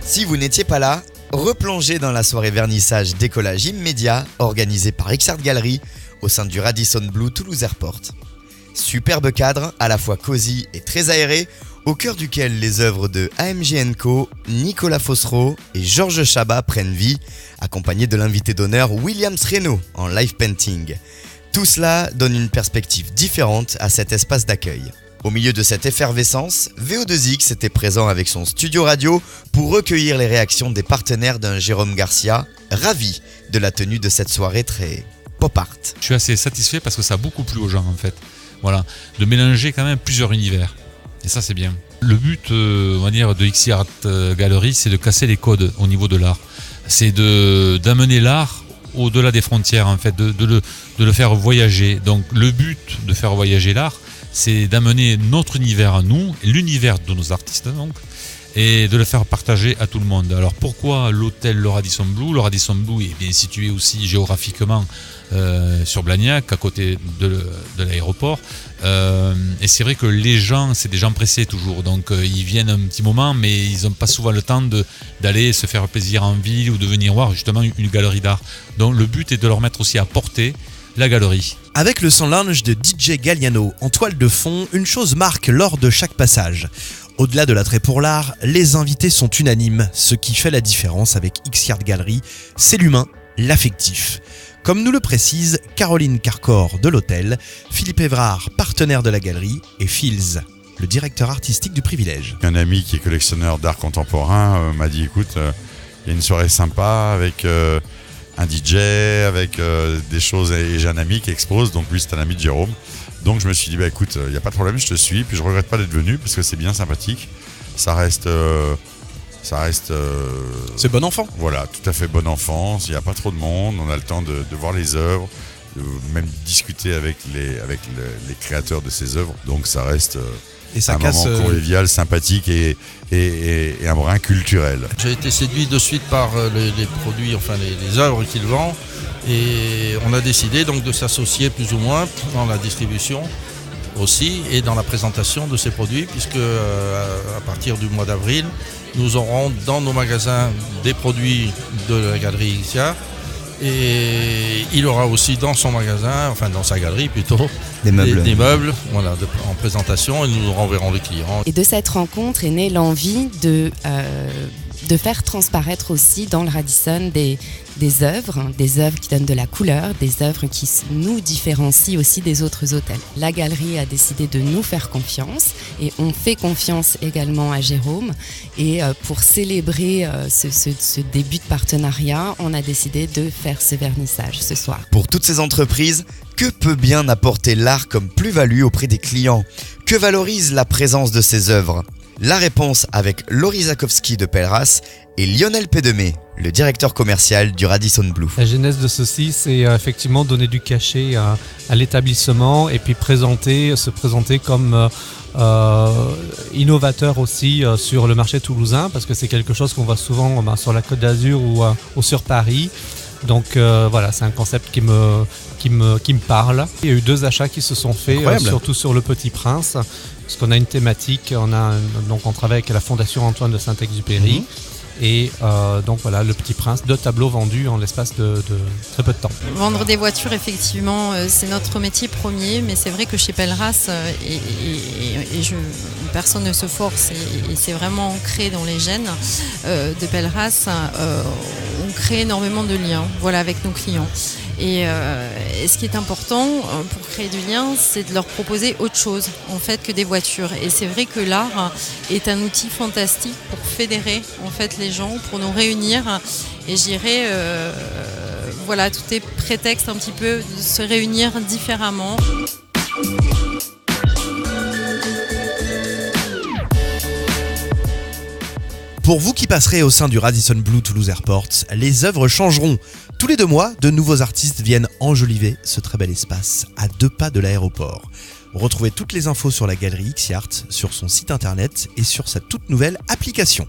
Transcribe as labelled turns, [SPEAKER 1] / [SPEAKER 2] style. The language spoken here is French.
[SPEAKER 1] Si vous n'étiez pas là, replongez dans la soirée vernissage décollage immédiat organisée par X-Art Gallery au sein du Radisson Blu Toulouse Airport. Superbe cadre, à la fois cosy et très aéré, au cœur duquel les œuvres de AMG & Co, Nicolas Fossereau et Georges Chabat prennent vie, accompagnés de l'invité d'honneur Williams Reynaud en live painting. Tout cela donne une perspective différente à cet espace d'accueil. Au milieu de cette effervescence, VO2X était présent avec son studio radio pour recueillir les réactions des partenaires d'un Jérôme Garcia, ravi de la tenue de cette soirée très pop art.
[SPEAKER 2] Je suis assez satisfait parce que ça a beaucoup plu aux gens en fait. Voilà, de mélanger quand même plusieurs univers. Et ça c'est bien. Le but, on va dire, de X-Art Gallery, c'est de casser les codes au niveau de l'art. C'est d'amener l'art au-delà des frontières en fait, de le faire voyager. Donc le but de faire voyager l'art, c'est d'amener notre univers à nous, l'univers de nos artistes donc, et de le faire partager à tout le monde. Alors pourquoi l'hôtel Le Radisson Blu ? Le Radisson Blu est bien situé aussi géographiquement sur Blagnac, à côté de l'aéroport. Et c'est vrai que les gens, c'est des gens pressés toujours, donc ils viennent un petit moment, mais ils n'ont pas souvent le temps d'aller se faire plaisir en ville ou de venir voir justement une galerie d'art. Donc le but est de leur mettre aussi à portée la galerie.
[SPEAKER 3] Avec le son lounge de DJ Galliano en toile de fond, une chose marque lors de chaque passage. Au-delà de l'attrait pour l'art, les invités sont unanimes. Ce qui fait la différence avec X-Art Gallery, c'est l'humain, l'affectif. Comme nous le précise Caroline Carcor de l'hôtel, Philippe Évrard, partenaire de la galerie, et Fils, le directeur artistique du Privilège.
[SPEAKER 4] Un ami qui est collectionneur d'art contemporain m'a dit écoute, il y a une soirée sympa avec un DJ, avec des choses, et j'ai un ami qui expose, donc lui c'est un ami de Jérôme. Donc je me suis dit écoute, il n'y a pas de problème, je te suis, puis je regrette pas d'être venu parce que c'est bien sympathique. Ça reste
[SPEAKER 3] c'est bon enfant.
[SPEAKER 4] Voilà, tout à fait bon enfant. Il n'y a pas trop de monde, on a le temps de voir les œuvres, de même discuter avec les créateurs de ces œuvres. Donc ça reste
[SPEAKER 3] et ça
[SPEAKER 4] un
[SPEAKER 3] casse,
[SPEAKER 4] moment convivial, sympathique et un brin culturel.
[SPEAKER 5] J'ai été séduit de suite par les produits, enfin les œuvres qu'il vend, et on a décidé donc de s'associer plus ou moins dans la distribution aussi et dans la présentation de ces produits, puisque à partir du mois d'avril, nous aurons dans nos magasins des produits de la galerie X-Art, et il aura aussi dans son magasin, enfin dans sa galerie plutôt, des meubles voilà, en présentation, et nous renverrons les clients.
[SPEAKER 6] Et de cette rencontre est née l'envie de faire transparaître aussi dans le Radisson des œuvres qui donnent de la couleur, des œuvres qui nous différencient aussi des autres hôtels. La galerie a décidé de nous faire confiance et on fait confiance également à Jérôme. Et pour célébrer ce début de partenariat, on a décidé de faire ce vernissage ce soir.
[SPEAKER 1] Pour toutes ces entreprises, que peut bien apporter l'art comme plus-value auprès des clients ? Que valorise la présence de ces œuvres ? La réponse avec Laurie Zakowski de Pelleras et Lionel Pédemé, le directeur commercial du Radisson Blu.
[SPEAKER 7] La genèse de ceci, c'est effectivement donner du cachet à l'établissement et puis se présenter comme innovateur aussi sur le marché toulousain, parce que c'est quelque chose qu'on voit souvent sur la Côte d'Azur ou sur Paris. Donc voilà, c'est un concept qui me parle. Il y a eu 2 achats qui se sont faits, surtout sur le Petit Prince, parce qu'on a une thématique, on travaille avec la Fondation Antoine de Saint-Exupéry. Et donc voilà, le Petit Prince, 2 tableaux vendus en l'espace de très peu de temps.
[SPEAKER 8] Vendre des voitures, effectivement, c'est notre métier premier, mais c'est vrai que chez Pelleras, personne ne se force, et c'est vraiment ancré dans les gènes de Pelleras. On crée énormément de liens, voilà, avec nos clients. Et ce qui est important pour créer du lien, c'est de leur proposer autre chose en fait que des voitures. Et c'est vrai que l'art est un outil fantastique pour fédérer en fait les gens, pour nous réunir. Et je dirais, voilà, tout est prétexte un petit peu de se réunir différemment.
[SPEAKER 3] Pour vous qui passerez au sein du Radisson Blu Toulouse Airport, les œuvres changeront. Tous les 2 mois, de nouveaux artistes viennent enjoliver ce très bel espace à 2 pas de l'aéroport. Retrouvez toutes les infos sur la galerie X-Art, sur son site internet et sur sa toute nouvelle application.